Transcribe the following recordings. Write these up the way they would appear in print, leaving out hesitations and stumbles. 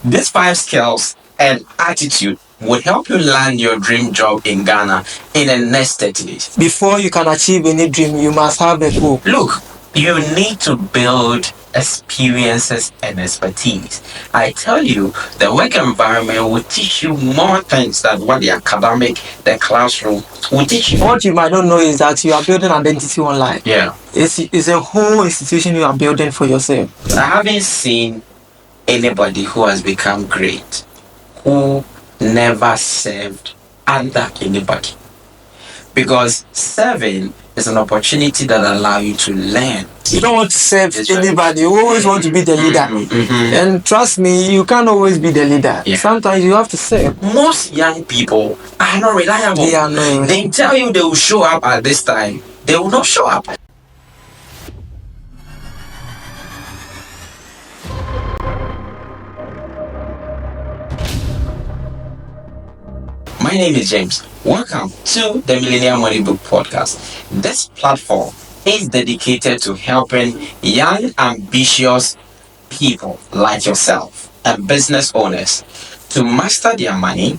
These 5 skills and attitude would help you land your dream job in Ghana in the next 30 days. Before you can achieve any dream, you must have a goal. Look, you need to build experiences and expertise. I tell you, the work environment will teach you more things than what the academic, the classroom will teach you. What you might not know is that you are building identity online. Yeah. It's a whole institution you are building for yourself. I haven't seen anybody who has become great who never served under anybody. Because serving is an opportunity that allows you to learn. You don't want to serve anybody. You always want to be the leader. And trust me, you can't always be the leader. Yeah. Sometimes you have to serve. Most young people are not reliable. They are not. They tell you they will show up at this time. They will not show up. My name is James. Welcome to the Millennial Money Book Podcast. This platform is dedicated to helping young, ambitious people like yourself and business owners to master their money,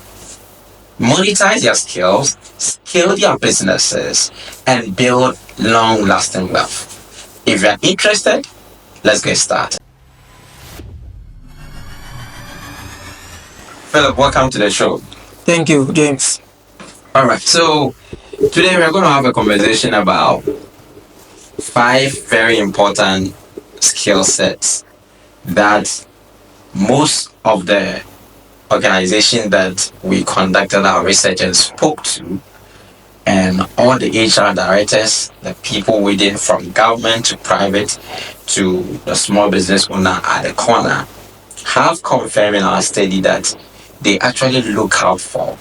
monetize their skills, scale their businesses, and build long-lasting wealth. If you are interested, let's get started. Philip, welcome to the show. Thank you, James. All right, so today we're going to have a conversation about 5 very important skill sets that most of the organizations that we conducted our research and spoke to, and all the HR directors, the people within, from government to private to the small business owner at the corner, have confirmed in our study that they actually look out for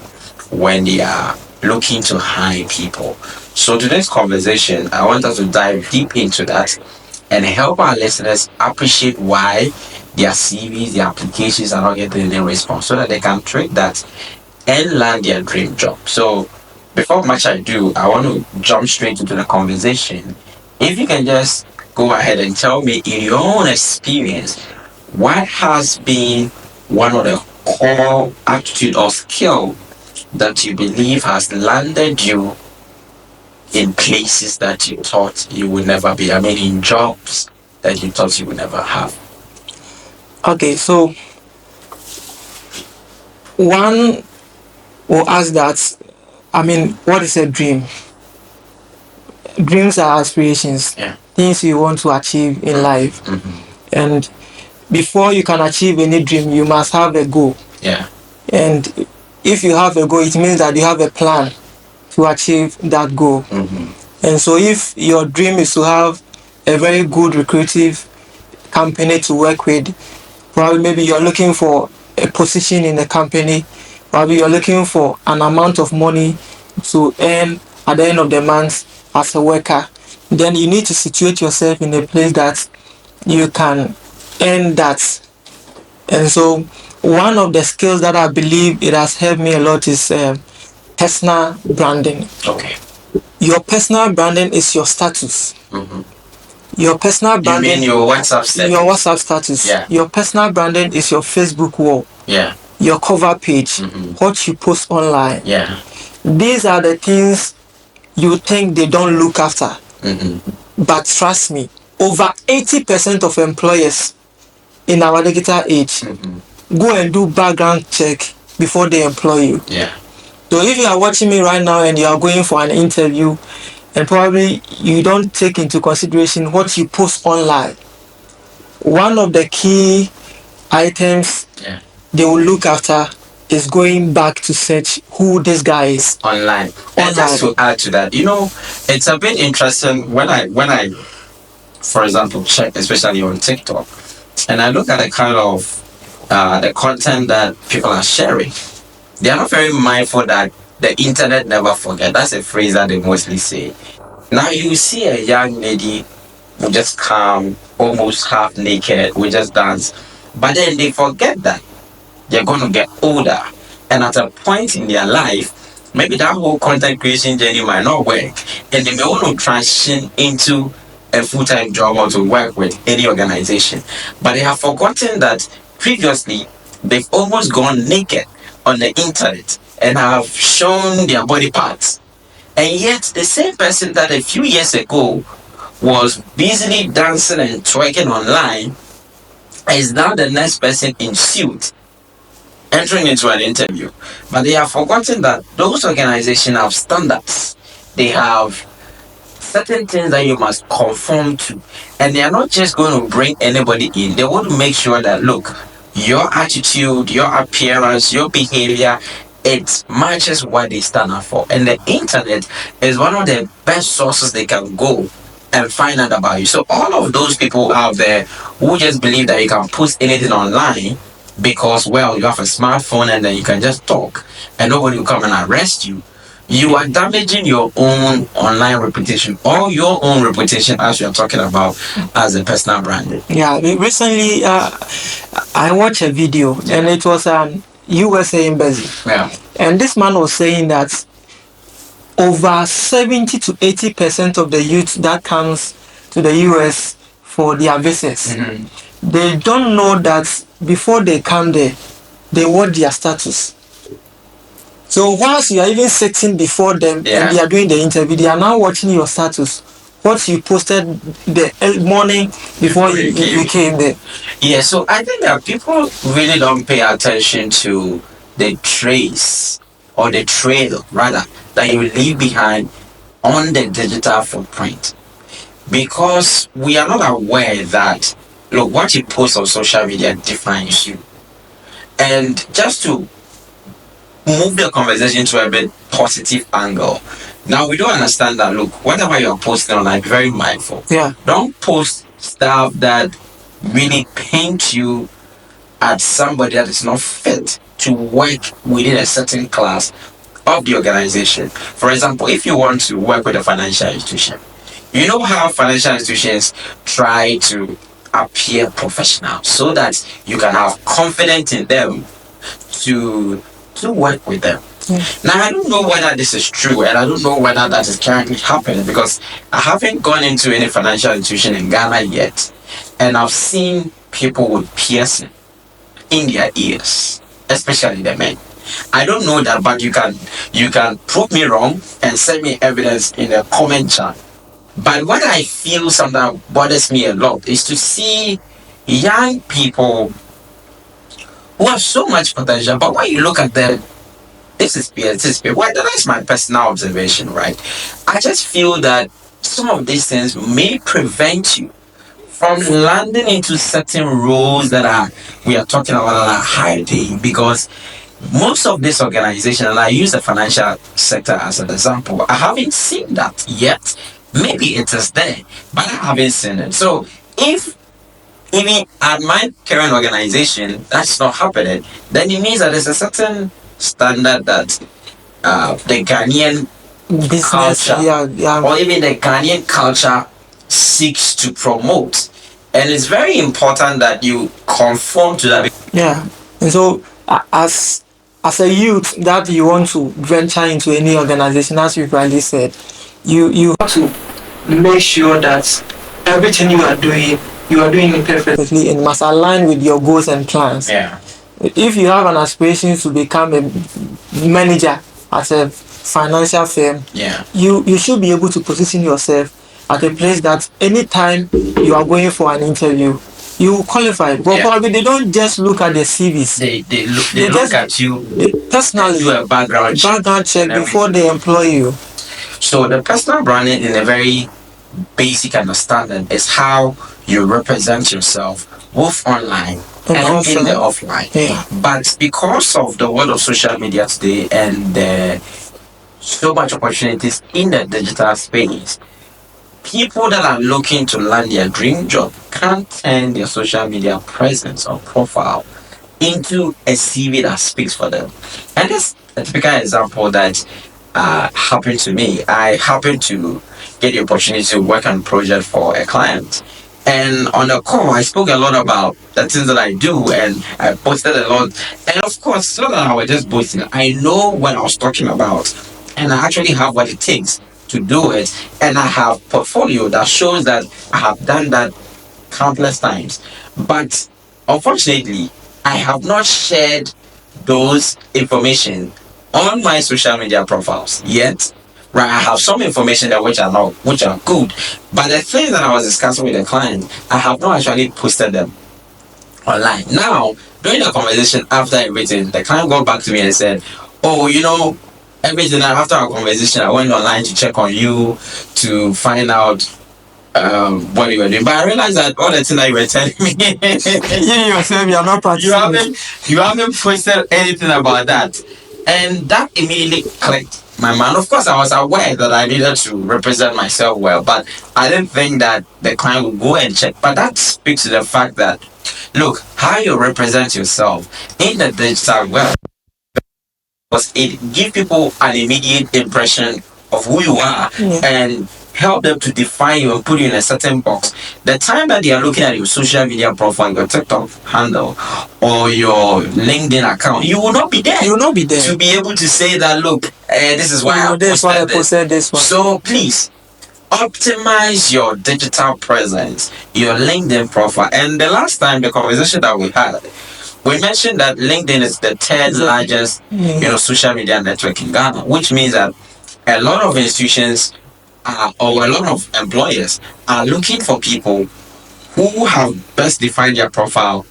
when they are looking to hire people. So today's conversation, I want us to dive deep into that and help our listeners appreciate why their CVs, their applications are not getting any response, so that they can treat that and land their dream job. So before much ado, I want to jump straight into the conversation. If you can just go ahead and tell me, in your own experience, what has been one of the core attitude or skill that you believe has landed you in places that you thought you would never be? I mean, in jobs that you thought you would never have. Okay, so one will ask that, what is a dream? Dreams are aspirations, things you want to achieve in life. And before you can achieve any dream, you must have a goal. Yeah. And if you have a goal, it means that you have a plan to achieve that goal. And so if your dream is to have a very good recruitive company to work with, probably maybe you're looking for a position in the company, probably you're looking for an amount of money to earn at the end of the month as a worker, then you need to situate yourself in a place that you can earn that. And so one of the skills that I believe it has helped me a lot is personal branding. Okay. Your personal branding is your status. Your personal branding. You mean your WhatsApp status? Your WhatsApp status. Yeah. Your personal branding is your Facebook wall. Yeah. Your cover page. What you post online. Yeah. These are the things you think they don't look after. But trust me, over 80% of employers in our digital age go and do background check before they employ you. Yeah. So if you are watching me right now and you are going for an interview and probably you don't take into consideration what you post online, one of the key items they will look after is going back to search who this guy is online. And just to add to that, it's a bit interesting when I for example check, especially on TikTok, and I look at the kind of the content that people are sharing. They are not very mindful that the internet never forget. That's a phrase that they mostly say. Now you see a young lady who just come almost half naked, we just dance, but then they forget that they're going to get older, and at a point in their life, maybe that whole content creation journey might not work, and they may want to transition into a full-time job or to work with any organization. But they have forgotten that previously They've almost gone naked on the internet and have shown their body parts. And yet, the same person that a few years ago was busily dancing and twerking online is now the next person in suit entering into an interview. But they have forgotten that those organizations have standards. They have certain things that you must conform to. And they are not just going to bring anybody in. They want to make sure that, look, your attitude, your appearance, your behavior, it matches what they stand up for. And the internet is one of the best sources they can go and find out about you. So all of those people out there who just believe that you can post anything online because, well, you have a smartphone and then you can just talk and nobody will come and arrest you, you are damaging your own online reputation or your own reputation, as you're talking about, as a personal brand. Yeah, recently I watched a video and it was USA embassy. Yeah. And this man was saying that over 70 to 80% of the youth that comes to the US for their visits, they don't know that before they come there, they watch their status. So whilst you are even sitting before them and they are doing the interview, they are now watching your status. What you posted the morning before you came there. Yeah, so I think that people really don't pay attention to the trace or the trail, rather, that you leave behind on the digital footprint. Because we are not aware that, look, what you post on social media defines you. And just to move the conversation to a bit positive angle. Now we don't understand that, look, whatever you're posting online, be very mindful. Yeah. Don't post stuff that really paint you as somebody that is not fit to work within a certain class of the organization. For example, if you want to work with a financial institution, you know how financial institutions try to appear professional so that you can have confidence in them to work with them. Now, I don't know whether this is true and I don't know whether that is currently happening because I haven't gone into any financial institution in Ghana yet, and I've seen people with piercing in their ears, especially the men. I don't know that, but you can prove me wrong and send me evidence in the comment chat. But what I feel sometimes bothers me a lot is to see young people who have so much potential, but when you look at them, this is peer. Well, that's my personal observation, right? I just feel that some of these things may prevent you from landing into certain roles that we are talking about that are high paying, because most of these organizations, and I use the financial sector as an example, I haven't seen that yet. Maybe it is there, but I haven't seen it. So if even at my current organization that's not happening, then it means that there's a certain standard that the Ghanaian Business, culture yeah. or even the Ghanaian culture seeks to promote. And it's very important that you conform to that. Yeah. And so as a youth that you want to venture into any organization, as you rightly said, you have to make sure that everything you are doing it perfectly and must align with your goals and plans. Yeah. If you have an aspiration to become a manager at a financial firm, you should be able to position yourself at a place that anytime you are going for an interview, you qualify. But probably they don't just look at the CVs. They look at you personally, do a background check before they employ you. So the personal branding, in a very basic understanding, is how you represent yourself both online and in the offline. Yeah. But because of the world of social media today and so much opportunities in the digital space, people that are looking to land their dream job can't turn their social media presence or profile into a CV that speaks for them. And this is a typical example that happened to me. I happened to get the opportunity to work on a project for a client. And on the call, I spoke a lot about the things that I do, and I posted a lot. And of course, it's not that I was just boasting. I know what I was talking about, and I actually have what it takes to do it. And I have portfolio that shows that I have done that countless times. But unfortunately, I have not shared those information on my social media profiles yet. Right, I have some information that which are good, but the things that I was discussing with the client, I have not actually posted them online. Now, during the conversation after everything, the client got back to me and said, "Oh, everything." After our conversation, I went online to check on you to find out what you were doing. But I realized that all the things that you were telling me, You yourself, you are not you participating. haven't posted anything about that, and that immediately clicked my mind. Of course, I was aware that I needed to represent myself well, but I didn't think that the client would go and check. But that speaks to the fact that, look, how you represent yourself in the digital world, because it gives people an immediate impression of who you are, Yeah. and help them to define you and put you in a certain box. The time that they are looking at your social media profile, your TikTok handle, or your LinkedIn account, you will not be there. You will not be there to be able to say that, look, this is why I this why I posted this. posted this one. So please optimize your digital presence, your LinkedIn profile. And the last time, the conversation that we had, we mentioned that LinkedIn is the third largest, social media network in Ghana, which means that a lot of institutions or a lot of employers are looking for people who have best defined their profile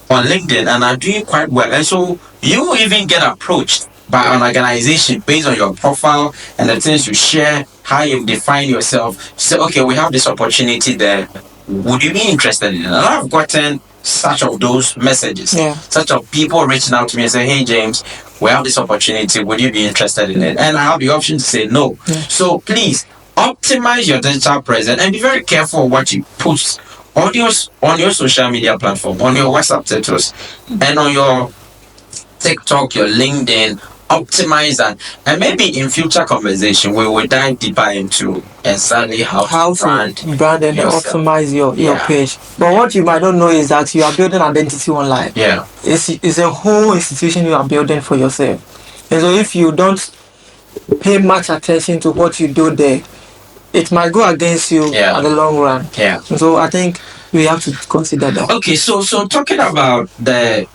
on LinkedIn and are doing quite well. And so you even get approached by an organization based on your profile and the things you share, how you define yourself. So, okay, we have this opportunity there. Would you be interested in it? And I've gotten such of those messages, such of people reaching out to me and saying, "Hey, James, we have this opportunity. Would you be interested in it?" And I have the option to say no. So please optimize your digital presence and be very careful what you post on your social media platform, on your WhatsApp status, and on your TikTok, your LinkedIn. Optimize that, and maybe in future conversation we will dive deeper into exactly how to brand and optimize your page. But what you might not know is that you are building identity online. Yeah, it's a whole institution you are building for yourself, and so if you don't pay much attention to what you do there, it might go against you at the long run. Yeah. So I think we have to consider that. Okay, so talking about the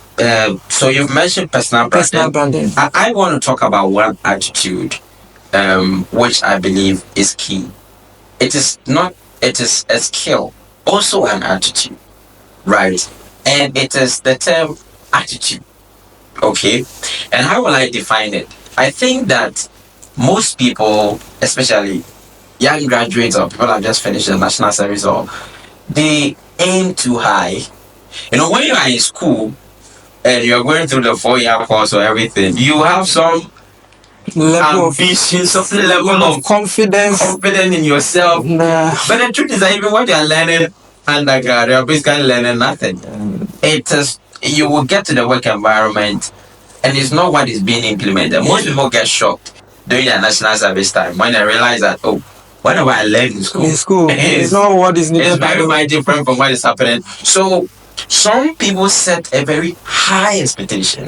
so you've mentioned personal branding. I want to talk about one attitude, which I believe is key. It is a skill, also an attitude, right? And it is the term attitude. Okay, and how will I define it? I think that most people, especially young graduates or people that have just finished the national service, or they aim too high. When you are in school and you're going through the 4-year course or everything, you have some level ambition, some level of confidence in yourself. But the truth is that even when you are learning undergrad, you're basically learning nothing. It is, you will get to the work environment and it's not what is being implemented. Most people get shocked during their national service time when they realize that, oh, whatever I learned in school it's not what is needed. It's very much different from what is happening. So some people set a very high expectation.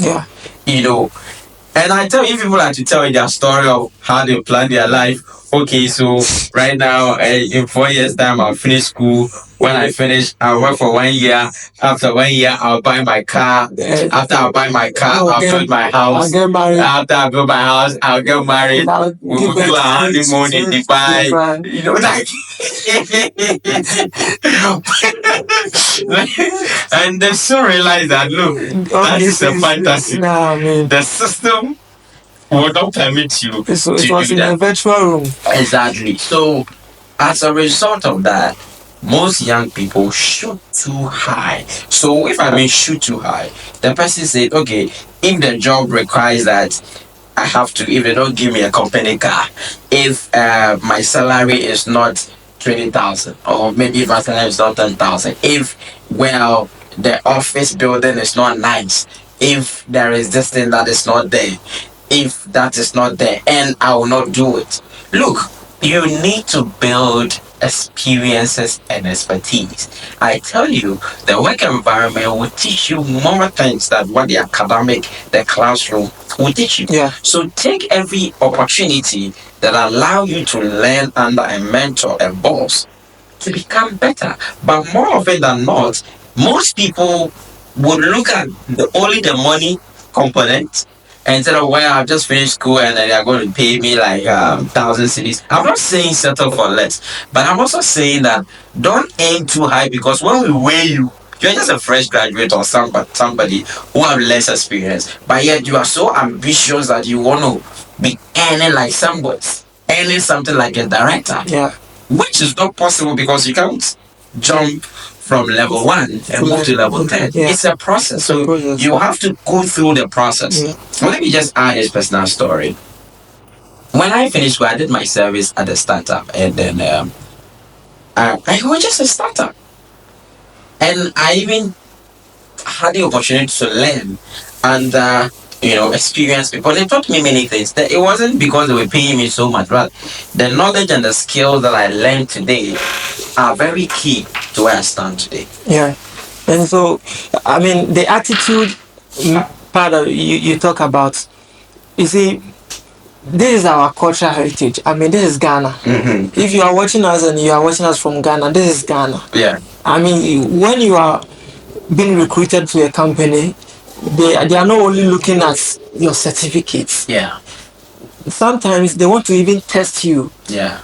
And I tell you, people like to tell you their story of how they plan their life. Okay, so right now, in 4 years' time, I'll finish school. When I finish, I'll work for 1 year. After 1 year, I'll buy my car. After I buy my car, I'll build my house. I'll get married. After I build my house, I'll get married. We'll do a honeymoon in Dubai. And they soon realize that, look, that is a fantasy. The system will not permit you to was in a virtual room. Exactly. So, as a result of that, most young people shoot too high. So, if I mean shoot too high, the person said, okay, if the job requires that I have to, if they don't give me a company car, if my salary is not 20,000, or maybe if my salary is not 10,000, if, well, the office building is not nice, if there is this thing that is not there, if that is not there, and I will not do it. Look, you need to build experiences and expertise. I tell you, the work environment will teach you more things than what the academic, the classroom will teach you. So take every opportunity that allow you to learn under a mentor, a boss, to become better. But more often than not, most people would look at only the money component and instead of, well, I've just finished school and then they're going to pay me like 1,000 cities. I'm not saying settle for less, but I'm also saying that don't aim too high, because when we weigh you, you're just a fresh graduate or somebody who have less experience, but yet you are so ambitious that you want to be earning like somebody, earning something like a director. Yeah. Which is not possible because you can't jump from level 1 and move to level 10. Yeah. It's a process. It's a So process. you have to go through the process. Yeah. Well, let me just add this personal story. When I finished school, I did my service at the startup, and then I was just a startup. And I even had the opportunity to learn and experience people. They taught me many things. That it wasn't because they were paying me so much, but the knowledge and the skills that I learned today are very key to where I stand today. Yeah. And so, I mean, the attitude part of you talk about, you see, this is our cultural heritage. I mean, this is Ghana. Mm-hmm. If you are watching us and you are watching us from Ghana, this is Ghana. Yeah. I mean, when you are being recruited to a company, they are not only looking at your certificates. Yeah. Sometimes they want to even test you. Yeah.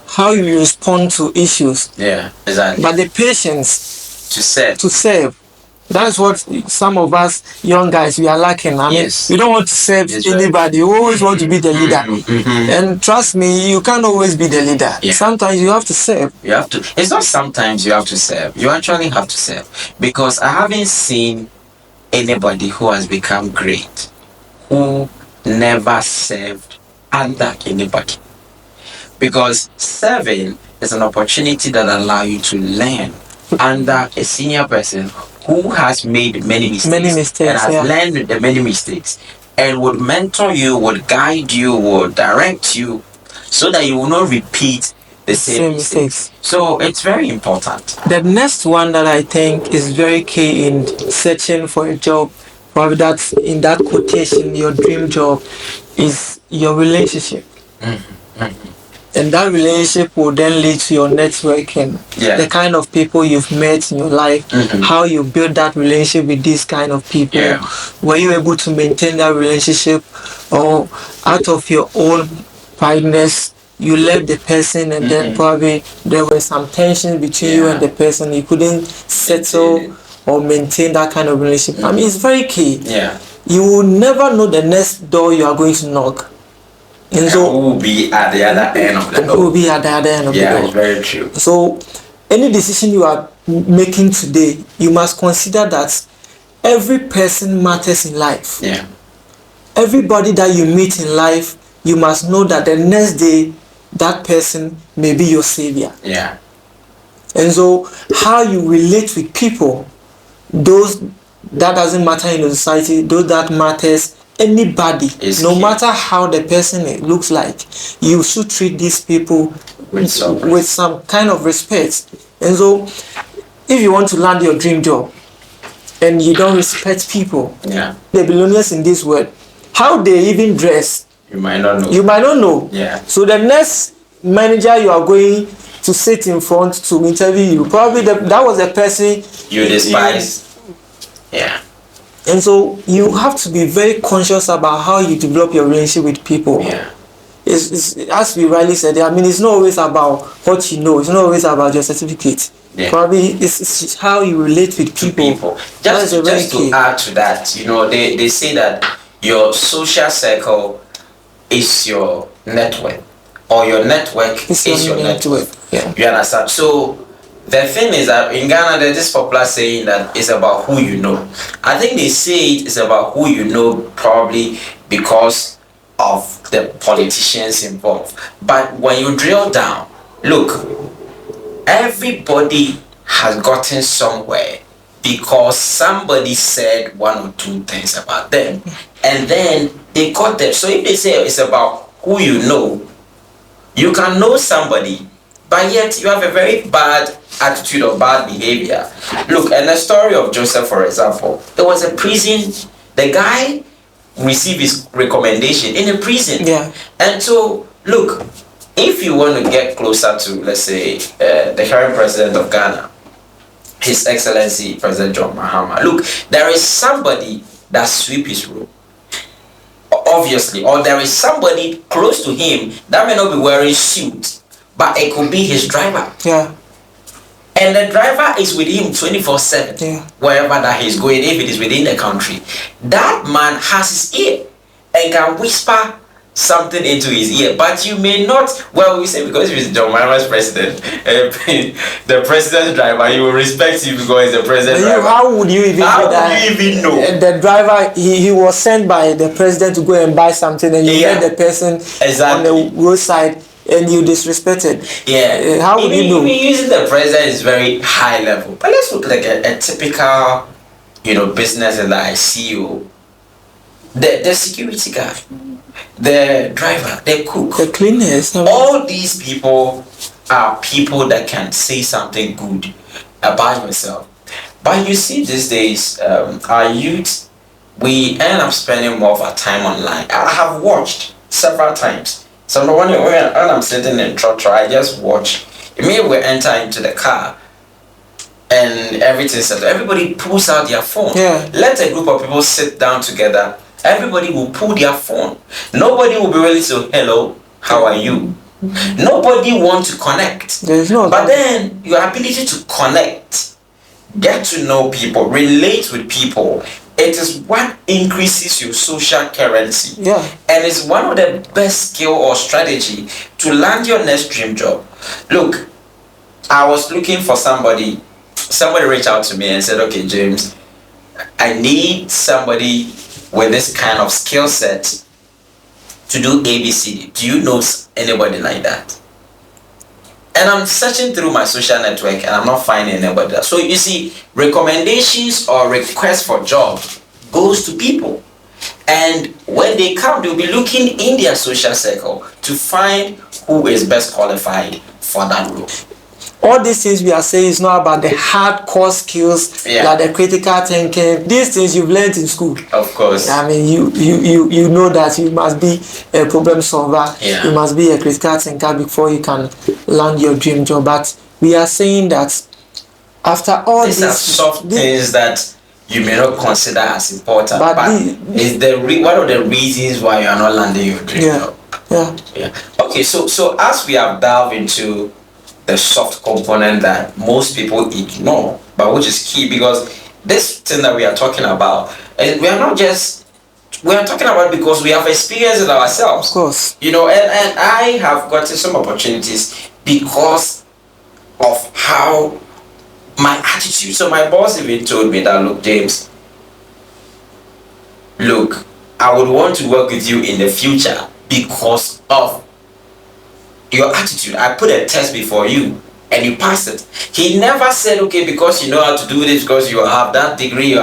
How you respond to issues. Yeah. Exactly. But the patience to serve. That's what some of us young guys we are lacking. I mean, Yes. we don't want to serve anybody. You always want to be the leader. Mm-hmm. And trust me, you can't always be the leader. Yeah. Sometimes you have to serve. You have to. It's not sometimes you have to serve. You actually have to serve, because I haven't seen anybody who has become great who never served under anybody. Because serving is an opportunity that allows you to learn under a senior person who has made many mistakes and has learned the many mistakes, and would mentor you, would guide you, would direct you, so that you will not repeat the same mistakes. So it's very important. The next one that I think is very key in searching for a job, probably that's in that quotation, your dream job, is your relationship. Mm-hmm. And that relationship will then lead to your networking. Yeah. The kind of people you've met in your life, how you build that relationship with these kind of people. Yeah. Were you able to maintain that relationship, or out of your own prideness, you left the person and then probably there was some tension between you and the person, you couldn't settle or maintain that kind of relationship. I mean, it's very key. Yeah. You will never know the next door you are going to knock. And so who will be at the other end of the door? Who will be at the other end of the door? Yeah, it's very true. So, any decision you are making today, you must consider that every person matters in life. Yeah. Everybody that you meet in life, you must know that the next day, that person may be your savior. Yeah. And so, how you relate with people, those that doesn't matter in the society, those that matters. Anybody, no matter how the person looks like, you should treat these people with some kind of respect. And so, if you want to land your dream job and you don't respect people, the billionaires in this world, how they even dress, you might not know. Yeah. So the next manager you are going to sit in front to interview you, probably that was a person you despise. Yeah. And so you have to be very conscious about how you develop your relationship with people. Yeah. It's as we rightly said, I mean, it's not always about what you know. It's not always about your certificate. Yeah. Probably it's how you relate with people. Just to add to that, they say that your social circle is your network, or your network is your network. Yeah. You understand? So the thing is that in Ghana, there's this popular saying that it's about who you know. I think they say it is about who you know, probably because of the politicians involved. But when you drill down, look, everybody has gotten somewhere because somebody said one or two things about them, and then they got there. So if they say it's about who you know, you can know somebody, but yet you have a very bad attitude or bad behavior. Look, in the story of Joseph, for example, there was a prison. The guy received his recommendation in a prison. Yeah. And so, look, if you want to get closer to, let's say, the current president of Ghana, His Excellency President John Mahama. Look, there is somebody that sweep his room, obviously, or there is somebody close to him that may not be wearing suit, but it could be his driver. Yeah. And the driver is with him 24/7, Yeah. wherever that he's going, if it is within the country. That man has his ear and can whisper something into his ear, but you may not. Well, we say because he's John Mahama's president, the president's driver, he will respect you because he's the president's driver. How would you even How know that? would you even know? The driver, he was sent by the president to go and buy something, and you Yeah. met the person Exactly. on the roadside, and you disrespected. Yeah. How would you know? Even using the president is very high level. But let's look like a typical, business like CEO. The security guard, the driver, the cook, The cleaners. all these people are people that can say something good about yourself. But you see these days, our youth, we end up spending more of our time online. I have watched several times. So when I'm sitting in church, I just watch. Immediately we enter into the car and everything settled. Everybody pulls out their phone. Yeah. Let a group of people sit down together. Everybody will pull their phone. Nobody will be ready to, hello, how are you? Nobody wants to connect. There's no. But then your ability to connect, get to know people, relate with people, it is what increases your social currency. Yeah. And it's one of the best skill or strategy to land your next dream job. Look, I was looking for somebody reached out to me and said, okay, James, I need somebody with this kind of skill set to do ABCD. Do you know anybody like that? And I'm searching through my social network and I'm not finding anybody. So you see, recommendations or requests for jobs goes to people. And when they come, they'll be looking in their social circle to find who is best qualified for that role. All these things we are saying is not about the hardcore skills, like the critical thinking. These things you've learned in school. Of course. I mean, you know that you must be a problem solver. Yeah. You must be a critical thinker before you can land your dream job. But we are saying that after all these are soft things that you may not consider as important, but it's one of the reasons why you are not landing your dream job. Yeah. Okay, so as we have delved into the soft component that most people ignore, but which is key, because this thing that we are talking about, we are talking about because we have experienced it ourselves. Of course. And I have gotten some opportunities because of how my attitude. So my boss even told me that, look, James, look, I would want to work with you in the future because of your attitude. I put a test before you and you passed it. He never said, okay, because you know how to do this, because you have that degree,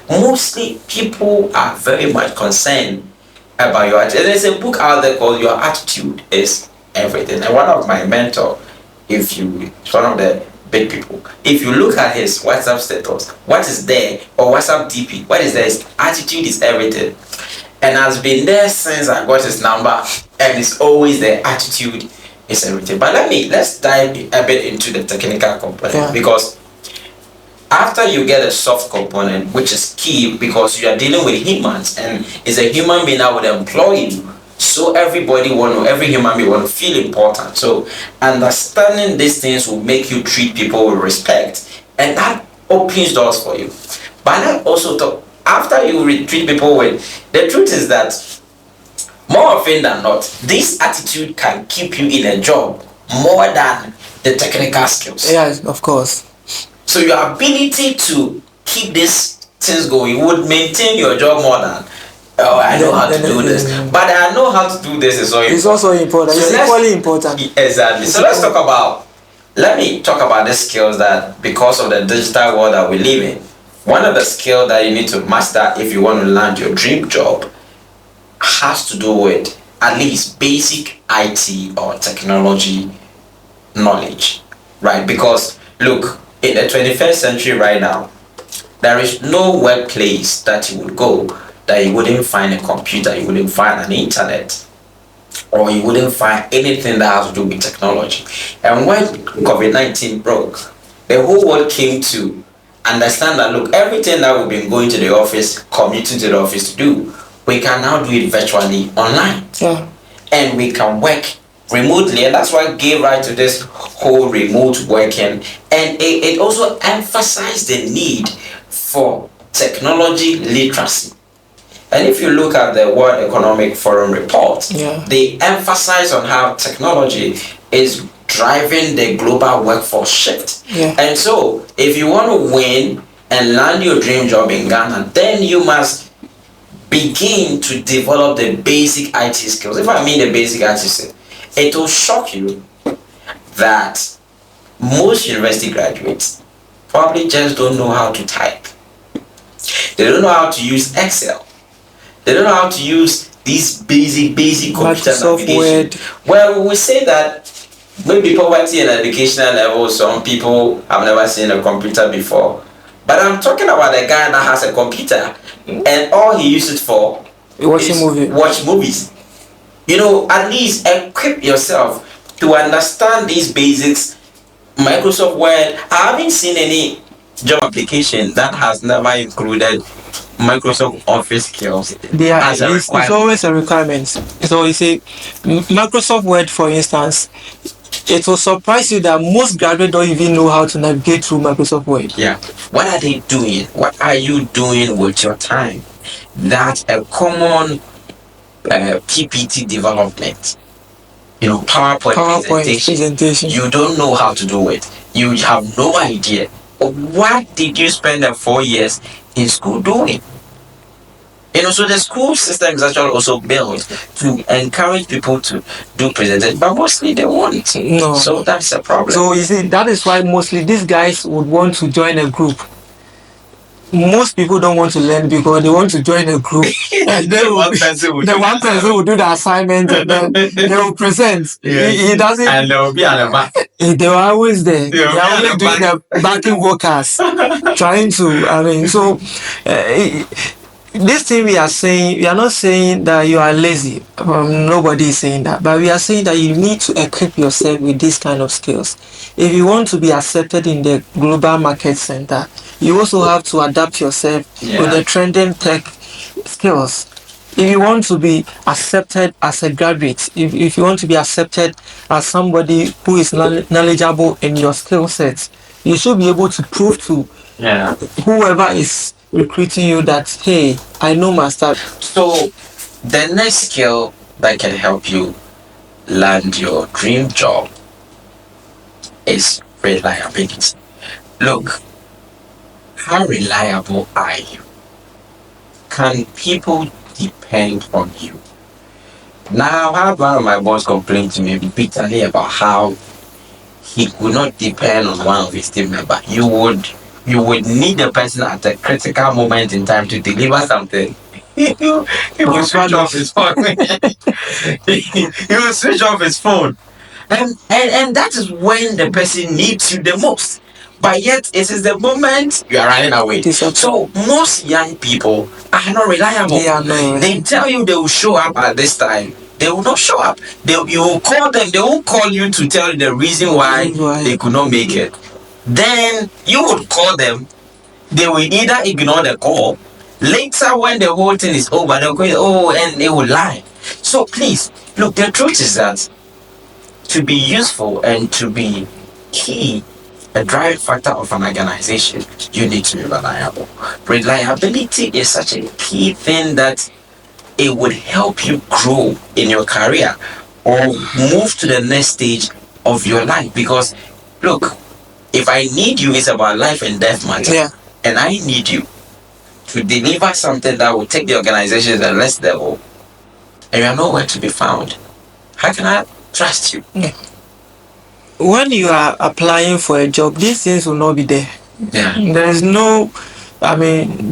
Mostly people are very much concerned about your attitude. There's a book out there called Your Attitude is Everything. And one of my mentor, one of the big people, if you look at his WhatsApp status, what is there, or WhatsApp DP, what is there is attitude is everything. And has been there since I got his number, and it's always the attitude is everything. But let's dive a bit into the technical component, because after you get a soft component, which is key because you are dealing with humans, and it's a human being that would employ you. So every human being want to feel important. So understanding these things will make you treat people with respect, and that opens doors for you. But I also talk. After you treat people with, the truth is that more often than not, this attitude can keep you in a job more than the technical skills. Yes, of course. So your ability to keep these things going would maintain your job more than, I know how to do this. But I know how to do this is so important. It's also important. It's equally important. Exactly. So let me talk about the skills that, because of the digital world that we live in, one of the skills that you need to master if you want to land your dream job has to do with at least basic IT or technology knowledge, right? Because look, in the 21st century right now, there is no workplace that you would go that you wouldn't find a computer, you wouldn't find an internet, or you wouldn't find anything that has to do with technology. And when COVID-19 broke, the whole world came to understand that, look, everything that we've been going to the office, commuting to the office to do, we can now do it virtually online. Yeah. And we can work remotely, and that's why I gave right to this whole remote working. And it also emphasized the need for technology literacy. And if you look at the World Economic Forum report, they emphasize on how technology is driving the global workforce shift. And so, if you want to win and land your dream job in Ghana, then you must begin to develop the basic IT skills. If I mean the basic IT skills, it will shock you that most university graduates probably just don't know how to type. They don't know how to use Excel. They don't know how to use these basic computer navigation. Word. Well, we say that maybe poverty and educational level, some people have never seen a computer before. But I'm talking about a guy that has a computer and all he uses it for is watch movies. You know, at least equip yourself to understand these basics. Microsoft Word, I haven't seen any job application that has never included Microsoft Office skills. It's always a requirement. So you see, Microsoft Word, for instance, it will surprise you that most graduates don't even know how to navigate through Microsoft Word. Yeah. What are they doing? What are you doing with your time? That's a common PPT development. You know, PowerPoint presentation. You don't know how to do it. You have no idea. What did you spend the 4 years in school doing? You know, so the school system is actually also built to encourage people to do presentations, but mostly they won't. No. So that's a problem. So you see, that is why mostly these guys would want to join a group. Most people don't want to learn because they want to join a group. And then one person will do the assignment and then they will present. He doesn't. And they will be at the back. They were always there. They are always doing the backing vocals, trying to. I mean, so this thing we are saying, we are not saying that you are lazy. Nobody is saying that, but we are saying that you need to equip yourself with this kind of skills. If you want to be accepted in the global market center, you also have to adapt yourself with the trending tech skills. If you want to be accepted as a graduate, if you want to be accepted as somebody who is knowledgeable in your skill sets, you should be able to prove to whoever is recruiting you that, hey, I know my stuff. So the next skill that can help you land your dream job is reliability. Look, how reliable are you? Can people depend on you? Now, I had one of my boss complain to me bitterly about how he could not depend on one of his team members. You would need a person at a critical moment in time to deliver something. He will switch off his phone. He will switch off his phone. And that is when the person needs you the most. But yet, it is the moment you are running away. So, most young people are not reliable. They tell you they will show up at this time. They will not show up. You will call them. They won't call you to tell you the reason why they could not make it. Then you would call them. They will either ignore the call. Later, when the whole thing is over, they'll go, and they will lie. So please, look, the truth is that to be useful and to be key, a driving factor of an organization, you need to be reliable. Reliability is such a key thing that it would help you grow in your career or move to the next stage of your life. Because, look, if I need you, it's about life and death matter. And I need you to deliver something that will take the organization to the next level, and you are nowhere to be found. How can I trust you? When you are applying for a job, these things will not be there. There is no,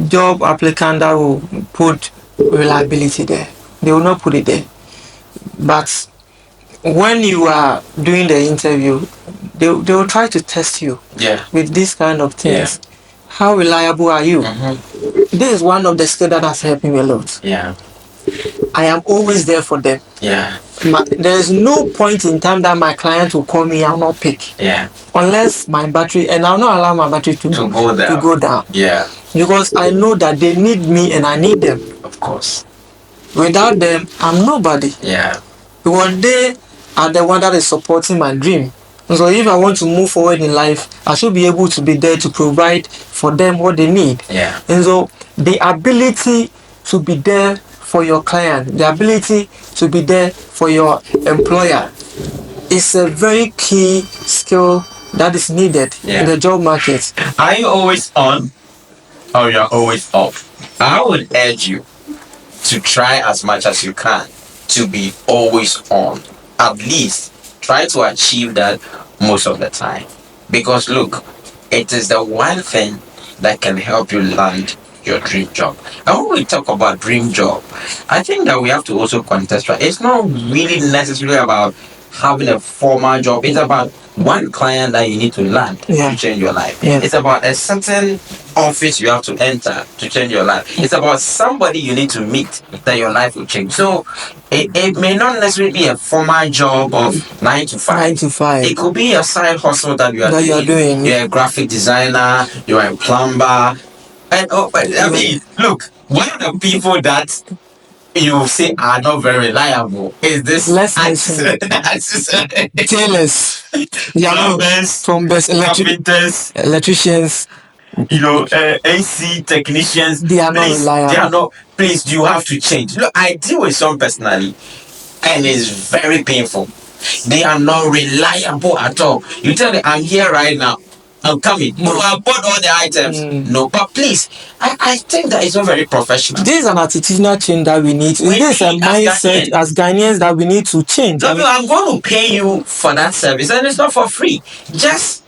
job applicant that will put reliability there. They will not put it there. But when you are doing the interview, they will try to test you with these kind of things. How reliable are you? This is one of the skills that has helped me a lot. I am always there for them. Yeah. There is no point in time that my client will call me, I'll not pick. Yeah. Unless my battery, and I'll not allow my battery to go down. To go down. Yeah. Because I know that they need me and I need them. Of course. Without them, I'm nobody. Yeah. Because they are the one that is supporting my dream. So if I want to move forward in life, I should be able to be there to provide for them what they need. Yeah. And so the ability to be there for your client, the ability to be there for your employer is a very key skill that is needed in the job market. Are you always on or you're always off? I would urge you to try as much as you can to be always on. At least try to achieve that most of the time. Because look, it is the one thing that can help you land your dream job. And when we talk about dream job, I think that we have to also contextualize. It's not really necessarily about having a formal job. It's about one client that you need to land to change your life. It's about a certain office you have to enter to change your life. It's about somebody you need to meet that your life will change. So it may not necessarily be a formal job of 9 to 5. 9 to 5. It could be a side hustle that you are doing. You're a graphic designer, you're a plumber. And I mean, look, one of the people that you say are not very reliable is this tailors, plumbers, electricians, AC technicians. They are not reliable. They are not. Please, you have to change. Look, I deal with some personally, and it's very painful. They are not reliable at all. You tell them, I'm here right now. I'm coming. No, I bought all the items. No, but please, I think that is not very professional. This is an attitudinal change that we need. This is a mindset as Ghanaians that we need to change. No, I'm going to pay you for that service, and it's not for free. Just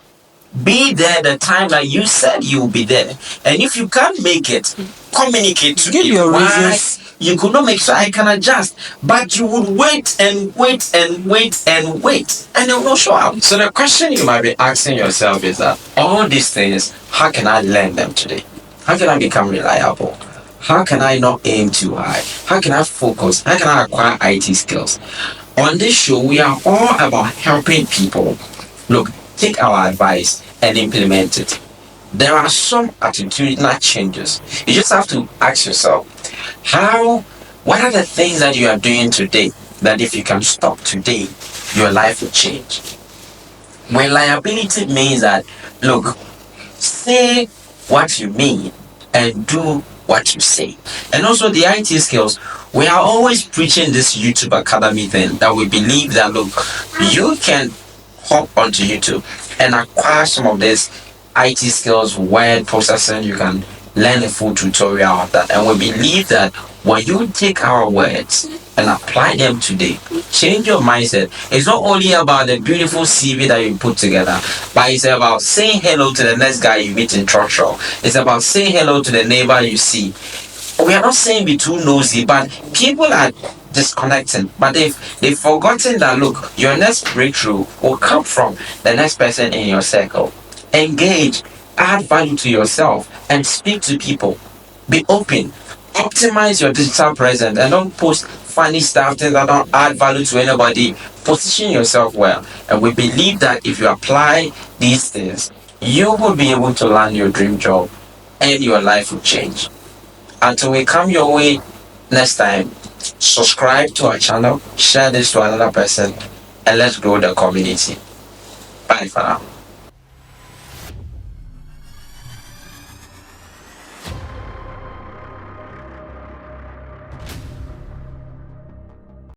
be there the time that you said you will be there. And if you can't make it, communicate to me. Give your reasons. You could not make sure I can adjust. But you would wait and wait and wait and wait, and it will not show up. So the question you might be asking yourself is that all these things, how can I learn them today? How can I become reliable? How can I not aim too high? How can I focus? How can I acquire IT skills? On this show, we are all about helping people. Look, take our advice and implement it. There are some attitudinal changes. You just have to ask yourself, what are the things that you are doing today that if you can stop today, your life will change? Reliability means that, look, say what you mean and do what you say. And also the IT skills, we are always preaching this YouTube Academy thing that we believe that, look, you can hop onto YouTube and acquire some of these IT skills, word processing. You can learn a full tutorial of that. And we believe that when you take our words and apply them today, change your mindset. It's not only about the beautiful CV that you put together, but it's about saying hello to the next guy you meet in church. It's about saying hello to the neighbor you see. We are not saying be too nosy, but people are disconnecting. But they've forgotten that, look, your next breakthrough will come from the next person in your circle. Engage, add value to yourself, and speak to people. Be open. Optimize your digital presence and don't post funny stuff, things that don't add value to anybody. Position yourself well. And we believe that if you apply these things, you will be able to land your dream job and your life will change. Until we come your way next time, subscribe to our channel, share this to another person, and let's grow the community. Bye for now.